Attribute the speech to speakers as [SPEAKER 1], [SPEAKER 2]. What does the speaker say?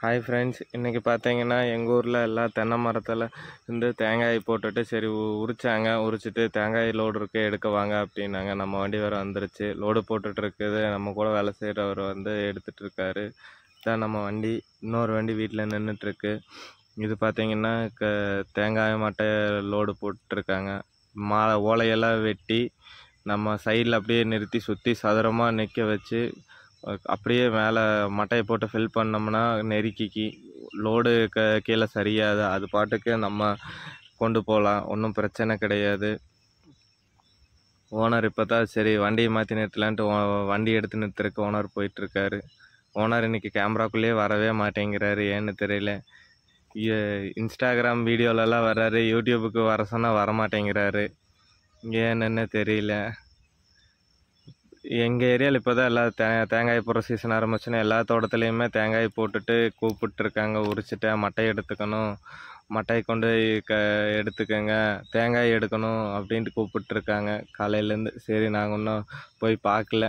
[SPEAKER 1] Hi friends, இன்றைக்கி பார்த்தீங்கன்னா எங்கள் ஊரில் எல்லாம் தென்னை மரத்தில் தேங்காய் போட்டுட்டு சரி உரிச்சாங்க. உரிச்சிட்டு தேங்காய் லோடு இருக்குது எடுக்க வாங்க அப்படின்னாங்க. நம்ம வண்டி வேறு வந்துருச்சு. லோடு போட்டுட்ருக்குது. நம்ம கூட வேலை செய்கிறவர் எடுத்துகிட்ருக்காரு. இதான் நம்ம வண்டி. இன்னொரு வண்டி வீட்டில் நின்றுட்டுருக்கு. இது பார்த்தீங்கன்னா தேங்காய் மட்டை லோடு போட்டுட்ருக்காங்க. ஓலையெல்லாம் வெட்டி நம்ம சைடில் அப்படியே நிறுத்தி சுற்றி சதுரமாக நிற்க வச்சு அப்படியே மேலே மட்டையை போட்டு ஃபில் பண்ணோம்னா நெருக்கி லோடு கீழே சரியாது. அது பாட்டுக்கு நம்ம கொண்டு போகலாம், ஒன்றும் பிரச்சனை கிடையாது. ஓனர் இப்போ தான் சரி வண்டியை மாற்றி நிறுத்தலான்ட்டு வண்டி எடுத்து நிறுத்துறதுக்கு ஓனர் போயிட்டுருக்காரு. ஓனர் இன்றைக்கி கேமராக்குள்ளேயே வரவே மாட்டேங்கிறாரு, ஏன்னு தெரியல. இன்ஸ்டாகிராம் வீடியோலலாம் வர்றாரு, யூடியூபுக்கு வர சொன்னால் வரமாட்டேங்கிறாரு, ஏன்னு தெரியல. எங்கள் ஏரியாவில் இப்போ தான் எல்லாம் தேங்காய் போடுற சீசன் ஆரம்பிச்சுன்னா எல்லா தோட்டத்துலேயுமே தேங்காய் போட்டுட்டு கூப்பிட்டுருக்காங்க. உரிச்சிட்டேன், மட்டை எடுத்துக்கணும், மட்டையை கொண்டு எடுத்துக்கங்க, தேங்காய் எடுக்கணும் அப்படின்ட்டு கூப்பிட்டுருக்காங்க காலையிலேருந்து. சரி நாங்கள் இன்னும் போய் பார்க்கல.